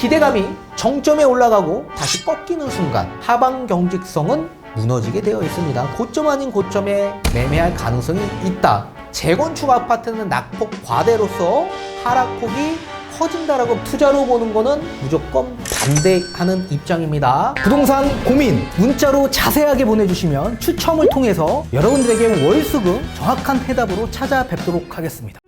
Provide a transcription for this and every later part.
기대감이 정점에 올라가고 다시 꺾이는 순간 하방 경직성은 무너지게 되어 있습니다. 고점 아닌 고점에 매매할 가능성이 있다. 재건축 아파트는 낙폭 과대로서 하락폭이 커진다라고 투자로 보는 거는 무조건 반대하는 입장입니다. 부동산 고민 문자로 자세하게 보내주시면 추첨을 통해서 여러분들에게 월수금 정확한 해답으로 찾아뵙도록 하겠습니다.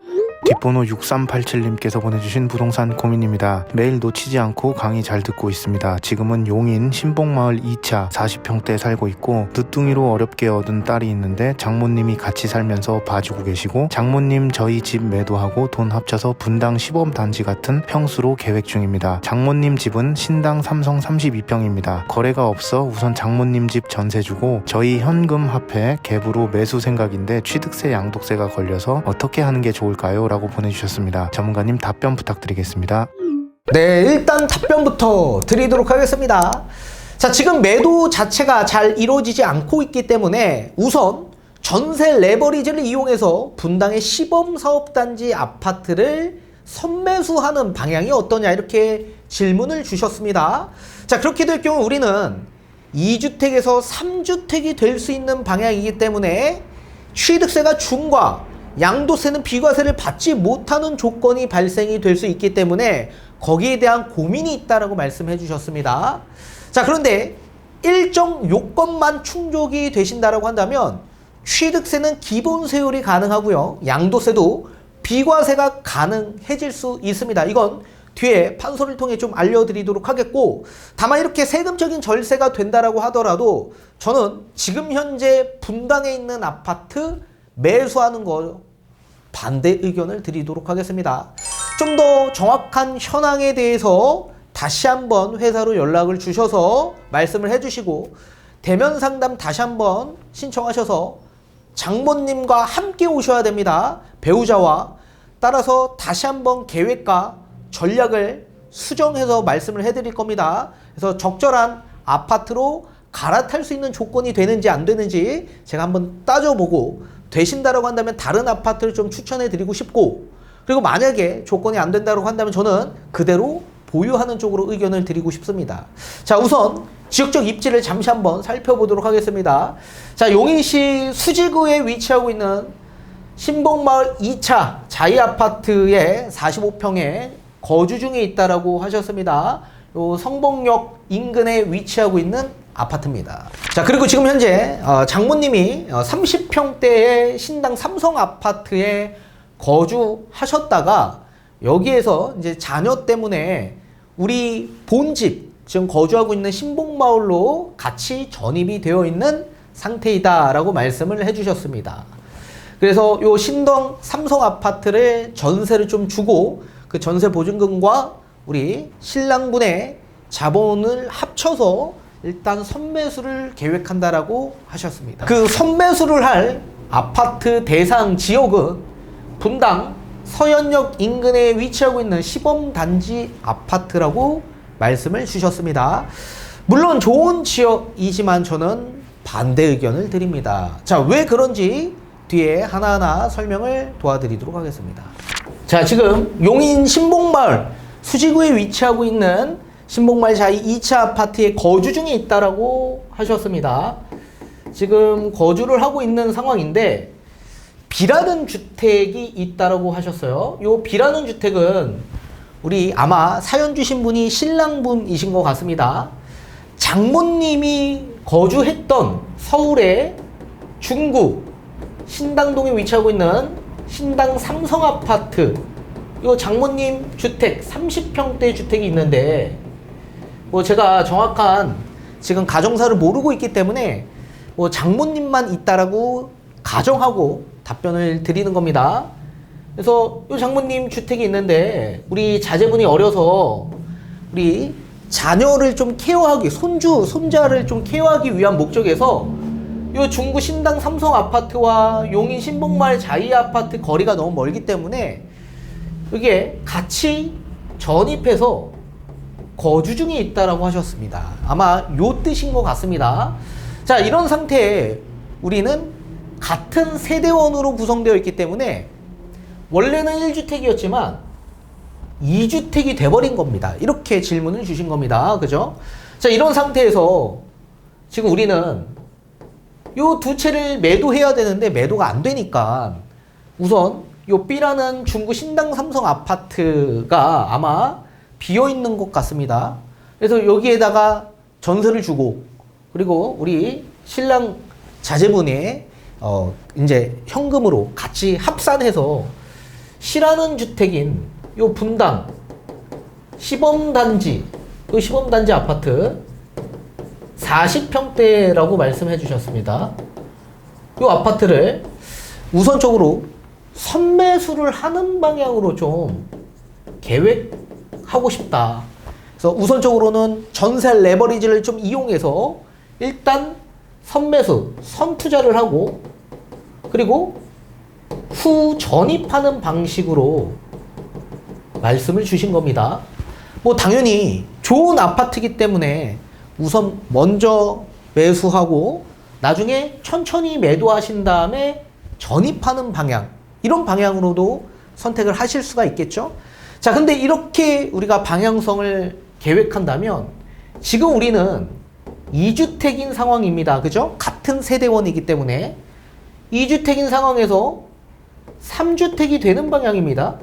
뒷번호 6387님께서 보내주신 부동산 고민입니다. 매일 놓치지 않고 강의 잘 듣고 있습니다. 지금은 용인 신봉마을 2차 40평대에 살고 있고 늦둥이로 어렵게 얻은 딸이 있는데 장모님이 같이 살면서 봐주고 계시고 장모님 저희 집 매도하고 돈 합쳐서 분당 시범 단지 같은 평수로 계획 중입니다. 장모님 집은 신당 삼성 32평입니다. 거래가 없어 우선 장모님 집 전세 주고 저희 현금 합해 갭으로 매수 생각인데 취득세 양도세가 걸려서 어떻게 하는 게 좋을까요? 라고 보내주셨습니다. 전문가님 답변 부탁드리겠습니다. 네, 일단 답변부터 드리도록 하겠습니다. 자, 지금 매도 자체가 잘 이루어지지 않고 있기 때문에 우선 전세 레버리지를 이용해서 분당의 시범사업단지 아파트를 선매수하는 방향이 어떠냐 이렇게 질문을 주셨습니다. 자, 그렇게 될 경우 우리는 2주택에서 3주택이 될 수 있는 방향이기 때문에 취득세가 중과 양도세는 비과세를 받지 못하는 조건이 발생이 될 수 있기 때문에 거기에 대한 고민이 있다라고 말씀해 주셨습니다. 자, 그런데 일정 요건만 충족이 되신다라고 한다면 취득세는 기본세율이 가능하고요. 양도세도 비과세가 가능해질 수 있습니다. 이건 뒤에 판서를 통해 좀 알려드리도록 하겠고, 다만 이렇게 세금적인 절세가 된다라고 하더라도 저는 지금 현재 분당에 있는 아파트 매수하는 거 반대 의견을 드리도록 하겠습니다. 좀 더 정확한 현황에 대해서 다시 한번 회사로 연락을 주셔서 말씀을 해주시고 대면 상담 다시 한번 신청하셔서 장모님과 함께 오셔야 됩니다. 배우자와. 따라서 다시 한번 계획과 전략을 수정해서 말씀을 해드릴 겁니다. 그래서 적절한 아파트로 갈아탈 수 있는 조건이 되는지 안 되는지 제가 한번 따져보고 되신다라고 한다면 다른 아파트를 좀 추천해 드리고 싶고, 그리고 만약에 조건이 안 된다고 한다면 저는 그대로 보유하는 쪽으로 의견을 드리고 싶습니다. 자, 우선 지역적 입지를 잠시 한번 살펴보도록 하겠습니다. 자, 용인시 수지구에 위치하고 있는 신봉마을 2차 자이아파트의 45평에 거주 중에 있다라고 하셨습니다. 요 성봉역 인근에 위치하고 있는 아파트입니다. 자, 그리고 지금 현재 장모님이 30평대의 신당 삼성 아파트에 거주하셨다가 여기에서 이제 자녀 때문에 우리 본집 지금 거주하고 있는 신봉마을로 같이 전입이 되어 있는 상태이다라고 말씀을 해주셨습니다. 그래서 요 신당 삼성 아파트를 전세를 좀 주고 그 전세 보증금과 우리 신랑분의 자본을 합쳐서 일단 선매수를 계획한다라고 하셨습니다. 그 선매수를 할 아파트 대상 지역은 분당 서현역 인근에 위치하고 있는 시범단지 아파트라고 말씀을 주셨습니다. 물론 좋은 지역이지만 저는 반대 의견을 드립니다. 자, 왜 그런지 뒤에 하나하나 설명을 도와드리도록 하겠습니다. 자, 지금 용인 신봉마을 수지구에 위치하고 있는 신봉마을 자이 2차 아파트에 거주 중에 있다라고 하셨습니다. 지금 거주를 하고 있는 상황인데 B라는 주택이 있다라고 하셨어요. 요 B라는 주택은 우리 아마 사연 주신 분이 신랑분이신 것 같습니다. 장모님이 거주했던 서울의 중구 신당동에 위치하고 있는 신당 삼성 아파트, 요 장모님 주택 30평대 주택이 있는데 뭐 제가 정확한 지금 가정사를 모르고 있기 때문에 뭐 장모님만 있다라고 가정하고 답변을 드리는 겁니다. 그래서 이 장모님 주택이 있는데 우리 자제분이 어려서 우리 자녀를 좀 케어하기, 손주, 손자를 좀 케어하기 위한 목적에서 이 중구 신당 삼성 아파트와 용인 신봉마을 자이 아파트 거리가 너무 멀기 때문에 이게 같이 전입해서 거주 중에 있다라고 하셨습니다. 아마 요 뜻인 것 같습니다. 자, 이런 상태에 우리는 같은 세대원으로 구성되어 있기 때문에 원래는 1주택이었지만 2주택이 돼버린 겁니다. 이렇게 질문을 주신 겁니다. 그죠? 자, 이런 상태에서 지금 우리는 요 두 채를 매도해야 되는데 매도가 안 되니까 우선 요 B라는 중구 신당 삼성 아파트가 아마 비어 있는 것 같습니다. 그래서 여기에다가 전세를 주고 그리고 우리 신랑 자제분의 이제 현금으로 같이 합산해서 C라는 주택인 요 분당 시범단지 요 시범단지 아파트 40평대라고 말씀해 주셨습니다. 요 아파트를 우선적으로 선매수를 하는 방향으로 좀 계획하고 싶다. 그래서 우선적으로는 전세 레버리지를 좀 이용해서 일단 선매수, 선투자를 하고 그리고 후 전입하는 방식으로 말씀을 주신 겁니다. 뭐 당연히 좋은 아파트이기 때문에 우선 먼저 매수하고 나중에 천천히 매도하신 다음에 전입하는 방향, 이런 방향으로도 선택을 하실 수가 있겠죠. 자, 근데 이렇게 우리가 방향성을 계획한다면 지금 우리는 2주택인 상황입니다. 그죠? 같은 세대원이기 때문에 2주택인 상황에서 3주택이 되는 방향입니다.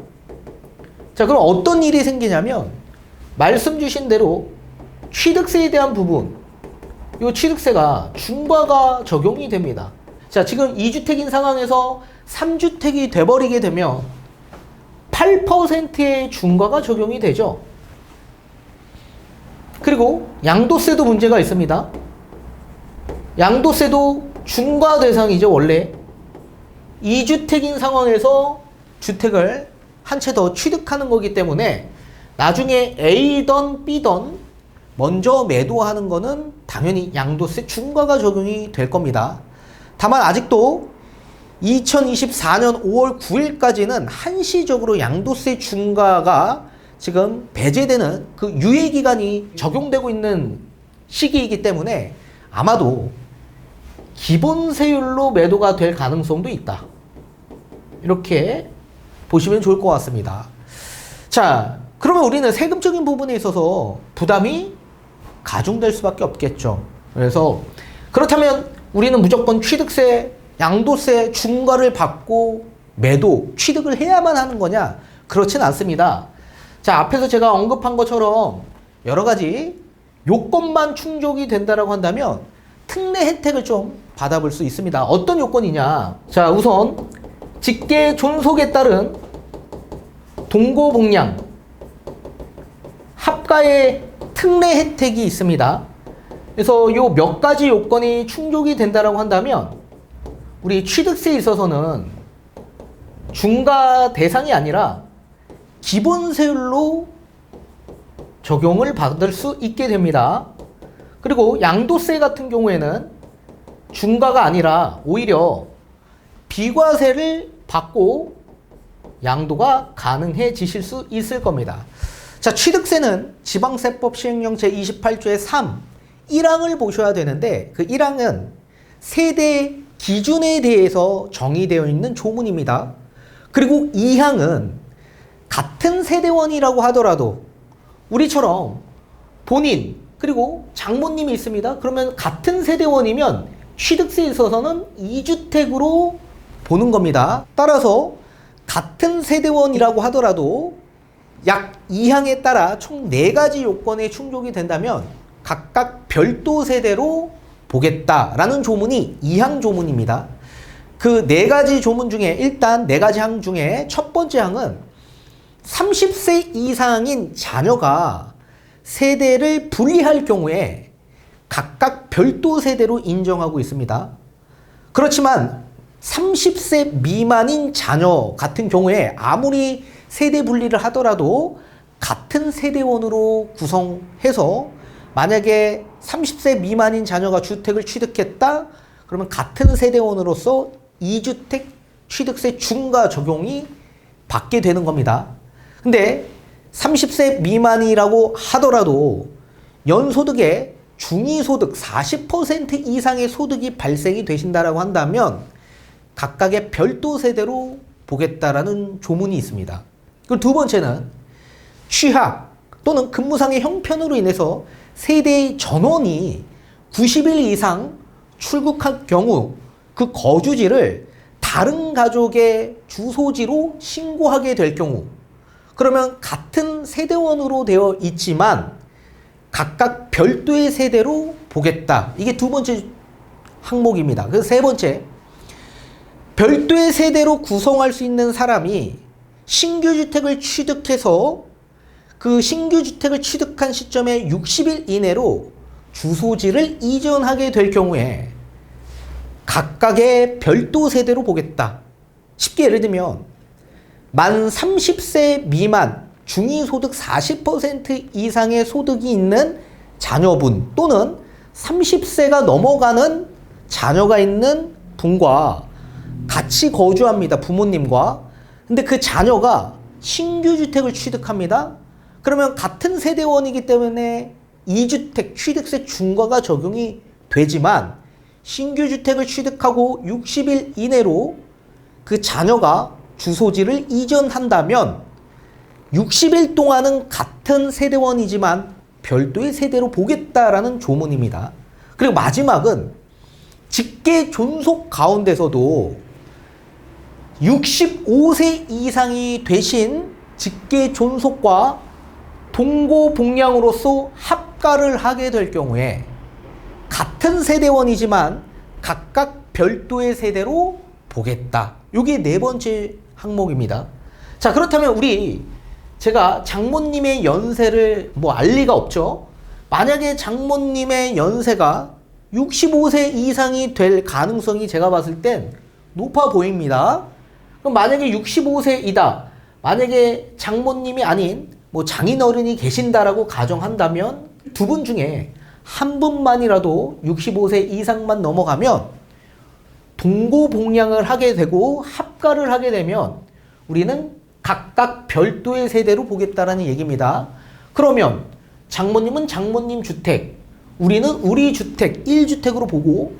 자, 그럼 어떤 일이 생기냐면 말씀 주신 대로 취득세에 대한 부분, 이 취득세가 중과가 적용이 됩니다. 자, 지금 2주택인 상황에서 3주택이 돼버리게 되면 8%의 중과가 적용이 되죠. 그리고 양도세도 문제가 있습니다. 양도세도 중과 대상이죠. 원래 2주택인 상황에서 주택을 한 채 더 취득하는 거기 때문에 나중에 A던 B던 먼저 매도하는 거는 당연히 양도세 중과가 적용이 될 겁니다. 다만 아직도 2024년 5월 9일까지는 한시적으로 양도세 중과가 지금 배제되는 그 유예기간이 적용되고 있는 시기이기 때문에 아마도 기본세율로 매도가 될 가능성도 있다. 이렇게 보시면 좋을 것 같습니다. 자, 그러면 우리는 세금적인 부분에 있어서 부담이 가중될 수밖에 없겠죠. 그래서 그렇다면 우리는 무조건 취득세, 양도세 중과를 받고 매도, 취득을 해야만 하는 거냐? 그렇진 않습니다. 자, 앞에서 제가 언급한 것처럼 여러 가지 요건만 충족이 된다라고 한다면 특례 혜택을 좀 받아볼 수 있습니다. 어떤 요건이냐? 자, 우선 직계 존속에 따른 동고복량 합가의 특례 혜택이 있습니다. 그래서 요 몇 가지 요건이 충족이 된다라고 한다면 우리 취득세에 있어서는 중과 대상이 아니라 기본세율로 적용을 받을 수 있게 됩니다. 그리고 양도세 같은 경우에는 중과가 아니라 오히려 비과세를 받고 양도가 가능해지실 수 있을 겁니다. 자, 취득세는 지방세법 시행령 제28조의 3, 1항을 보셔야 되는데 그 1항은 세대 기준에 대해서 정의되어 있는 조문입니다. 그리고 2항은 같은 세대원이라고 하더라도 우리처럼 본인 그리고 장모님이 있습니다. 그러면 같은 세대원이면 취득세에 있어서는 2주택으로 보는 겁니다. 따라서 같은 세대원이라고 하더라도 약 2항에 따라 총 4가지 요건에 충족이 된다면 각각 별도 세대로 보겠다라는 조문이 2항 조문입니다. 그 4가지 조문 중에 일단 4가지 항 중에 첫 번째 항은 30세 이상인 자녀가 세대를 분리할 경우에 각각 별도 세대로 인정하고 있습니다. 그렇지만 30세 미만인 자녀 같은 경우에 아무리 세대 분리를 하더라도 같은 세대원으로 구성해서 만약에 30세 미만인 자녀가 주택을 취득했다? 그러면 같은 세대원으로서 2주택 취득세 중과 적용이 받게 되는 겁니다. 근데 30세 미만이라고 하더라도 연소득에 중위소득 40% 이상의 소득이 발생이 되신다라고 한다면 각각의 별도 세대로 보겠다라는 조문이 있습니다. 그리고 두 번째는 취학 또는 근무상의 형편으로 인해서 세대의 전원이 90일 이상 출국할 경우 그 거주지를 다른 가족의 주소지로 신고하게 될 경우, 그러면 같은 세대원으로 되어 있지만 각각 별도의 세대로 보겠다. 이게 두 번째 항목입니다. 그래서 세 번째, 별도의 세대로 구성할 수 있는 사람이 신규 주택을 취득해서 그 신규 주택을 취득한 시점에 60일 이내로 주소지를 이전하게 될 경우에 각각의 별도 세대로 보겠다. 쉽게 예를 들면 만 30세 미만 중위소득 40% 이상의 소득이 있는 자녀분 또는 30세가 넘어가는 자녀가 있는 분과 같이 거주합니다. 부모님과. 근데 그 자녀가 신규 주택을 취득합니다. 그러면 같은 세대원이기 때문에 2주택 취득세 중과가 적용이 되지만 신규 주택을 취득하고 60일 이내로 그 자녀가 주소지를 이전한다면 60일 동안은 같은 세대원이지만 별도의 세대로 보겠다라는 조문입니다. 그리고 마지막은 직계 존속 가운데서도 65세 이상이 되신 직계 존속과 동고복량으로서 합가를 하게 될 경우에 같은 세대원이지만 각각 별도의 세대로 보겠다. 이게 네 번째 항목입니다. 자, 그렇다면 제가 장모님의 연세를 알 리가 없죠. 만약에 장모님의 연세가 65세 이상이 될 가능성이 제가 봤을 땐 높아 보입니다. 그럼 만약에 65세이다. 만약에 장모님이 아닌 장인어른이 계신다라고 가정한다면 두 분 중에 한 분만이라도 65세 이상만 넘어가면 동고복량을 하게 되고 합가를 하게 되면 우리는 각각 별도의 세대로 보겠다라는 얘기입니다. 그러면 장모님은 장모님 주택, 우리는 우리 주택 1주택으로 보고,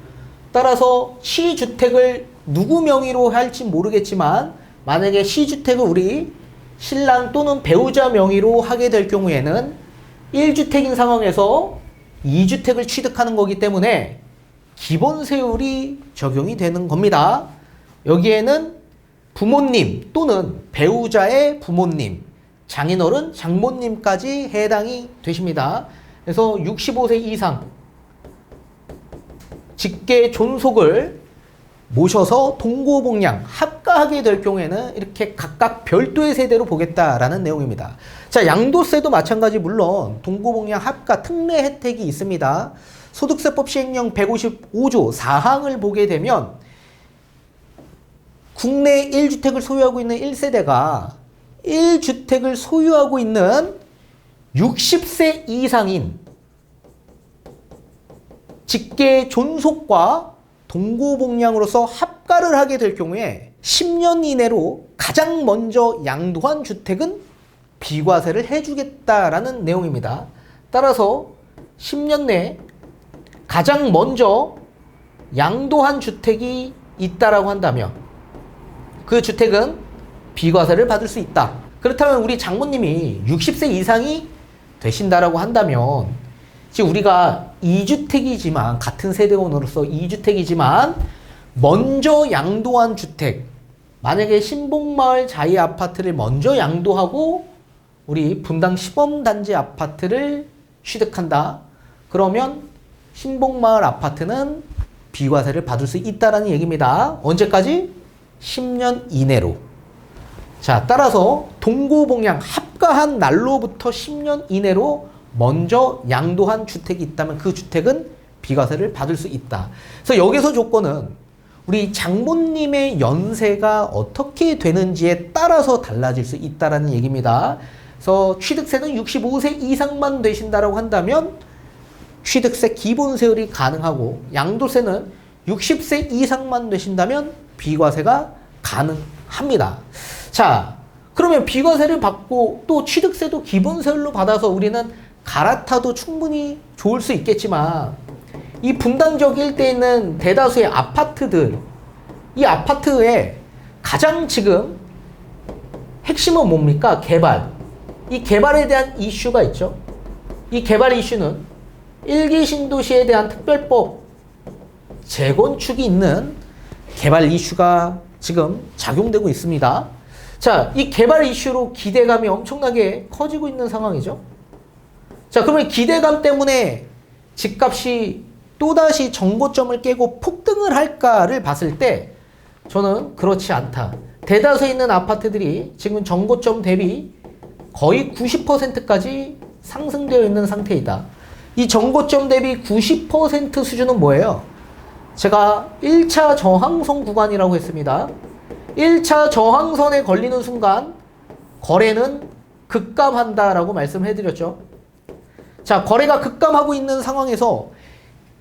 따라서 시주택을 누구 명의로 할지 모르겠지만 만약에 시주택을 우리 신랑 또는 배우자 명의로 하게 될 경우에는 1주택인 상황에서 2주택을 취득하는 거기 때문에 기본세율이 적용이 되는 겁니다. 여기에는 부모님 또는 배우자의 부모님, 장인어른, 장모님까지 해당이 되십니다. 그래서 65세 이상 직계 존속을 모셔서 동고복량 합가하게 될 경우에는 이렇게 각각 별도의 세대로 보겠다라는 내용입니다. 자, 양도세도 마찬가지. 물론 동고복량 합가 특례 혜택이 있습니다. 소득세법 시행령 155조 4항을 보게 되면 국내 1주택을 소유하고 있는 1세대가 1주택을 소유하고 있는 60세 이상인 직계 존속과 동고복량으로서 합가를 하게 될 경우에 10년 이내로 가장 먼저 양도한 주택은 비과세를 해주겠다라는 내용입니다. 따라서 10년 내에 가장 먼저 양도한 주택이 있다라고 한다면 그 주택은 비과세를 받을 수 있다. 그렇다면 우리 장모님이 60세 이상이 되신다라고 한다면 지금 우리가 2주택이지만 같은 세대원으로서 2주택이지만 먼저 양도한 주택, 만약에 신복마을 자이 아파트를 먼저 양도하고 우리 분당 시범단지 아파트를 취득한다. 그러면 신복마을 아파트는 비과세를 받을 수 있다라는 얘기입니다. 언제까지? 10년 이내로. 자, 따라서 동고복량 합가한 날로부터 10년 이내로 먼저 양도한 주택이 있다면 그 주택은 비과세를 받을 수 있다. 그래서 여기서 조건은 우리 장모님의 연세가 어떻게 되는지에 따라서 달라질 수 있다라는 얘기입니다. 그래서 취득세는 65세 이상만 되신다라고 한다면 취득세 기본세율이 가능하고, 양도세는 60세 이상만 되신다면 비과세가 가능합니다. 자, 그러면 비과세를 받고 또 취득세도 기본세율로 받아서 우리는 갈아타도 충분히 좋을 수 있겠지만 이 분당 지역 일대에 있는 대다수의 아파트들, 이 아파트에 가장 지금 핵심은 뭡니까? 개발. 이 개발에 대한 이슈가 있죠. 이 개발 이슈는 1기 신도시에 대한 특별법 재건축이 있는 개발 이슈가 지금 작용되고 있습니다. 자, 이 개발 이슈로 기대감이 엄청나게 커지고 있는 상황이죠. 자, 그러면 기대감 때문에 집값이 또다시 정고점을 깨고 폭등을 할까를 봤을 때 저는 그렇지 않다. 대다수 있는 아파트들이 지금 정고점 대비 거의 90%까지 상승되어 있는 상태이다. 이 정고점 대비 90% 수준은 뭐예요? 제가 1차 저항선 구간이라고 했습니다. 1차 저항선에 걸리는 순간 거래는 급감한다라고 말씀해드렸죠. 자, 거래가 급감하고 있는 상황에서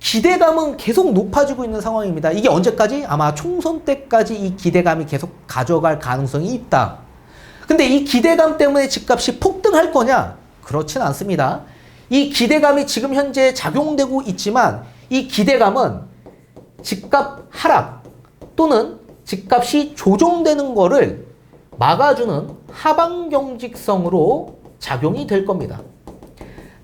기대감은 계속 높아지고 있는 상황입니다. 이게 언제까지? 아마 총선 때까지 이 기대감이 계속 가져갈 가능성이 있다. 근데 이 기대감 때문에 집값이 폭등할 거냐? 그렇진 않습니다. 이 기대감이 지금 현재 작용되고 있지만 이 기대감은 집값 하락 또는 집값이 조정되는 거를 막아주는 하방 경직성으로 작용이 될 겁니다.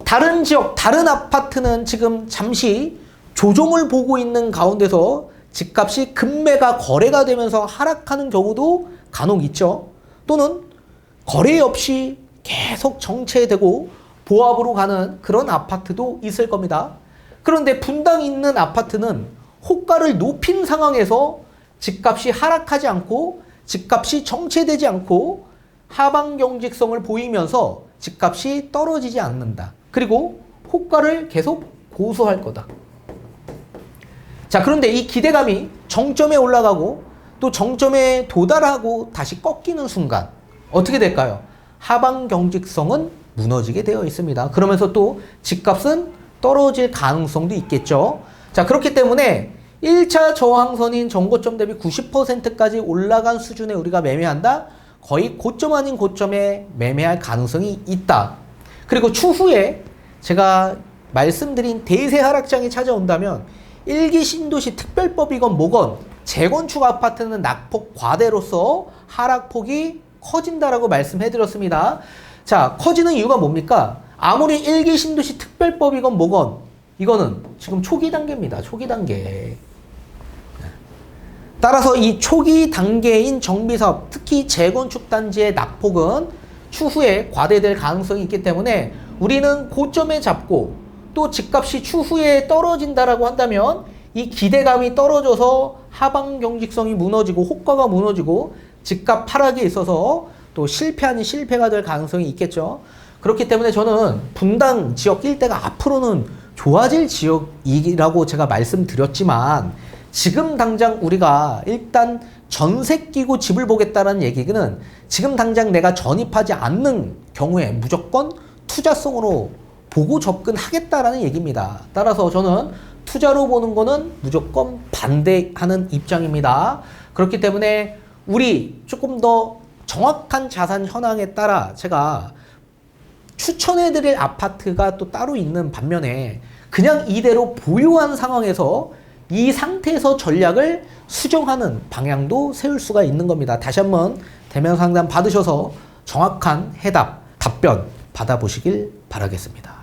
다른 지역, 다른 아파트는 지금 잠시 조정을 보고 있는 가운데서 집값이 급매가 거래가 되면서 하락하는 경우도 간혹 있죠. 또는 거래 없이 계속 정체되고 보합으로 가는 그런 아파트도 있을 겁니다. 그런데 분당 있는 아파트는 호가를 높인 상황에서 집값이 하락하지 않고 집값이 정체되지 않고 하방 경직성을 보이면서 집값이 떨어지지 않는다. 그리고 호가를 계속 고수할 거다. 자, 그런데 이 기대감이 정점에 올라가고 또 정점에 도달하고 다시 꺾이는 순간 어떻게 될까요? 하방 경직성은 무너지게 되어 있습니다. 그러면서 또 집값은 떨어질 가능성도 있겠죠. 자, 그렇기 때문에 1차 저항선인 정고점 대비 90%까지 올라간 수준에 우리가 매매한다? 거의 고점 아닌 고점에 매매할 가능성이 있다. 그리고 추후에 제가 말씀드린 대세 하락장이 찾아온다면 1기 신도시 특별법이건 뭐건 재건축 아파트는 낙폭 과대로서 하락폭이 커진다라고 말씀해드렸습니다. 자, 커지는 이유가 뭡니까? 아무리 1기 신도시 특별법이건 뭐건 이거는 지금 초기 단계입니다. 초기 단계. 따라서 이 초기 단계인 정비사업, 특히 재건축 단지의 낙폭은 추후에 과대될 가능성이 있기 때문에 우리는 고점에 잡고 또 집값이 추후에 떨어진다라고 한다면 이 기대감이 떨어져서 하방 경직성이 무너지고 호가가 무너지고 집값 하락에 있어서 또 실패 아닌 실패가 될 가능성이 있겠죠. 그렇기 때문에 저는 분당 지역 일대가 앞으로는 좋아질 지역이라고 제가 말씀드렸지만 지금 당장 우리가 일단 전세 끼고 집을 보겠다는 얘기는 지금 당장 내가 전입하지 않는 경우에 무조건 투자성으로 보고 접근하겠다라는 얘기입니다. 따라서 저는 투자로 보는 거는 무조건 반대하는 입장입니다. 그렇기 때문에 우리 조금 더 정확한 자산 현황에 따라 제가 추천해드릴 아파트가 또 따로 있는 반면에 그냥 이대로 보유한 상황에서 이 상태에서 전략을 수정하는 방향도 세울 수가 있는 겁니다. 다시 한번 대면 상담 받으셔서 정확한 해답, 답변 받아보시길 바라겠습니다.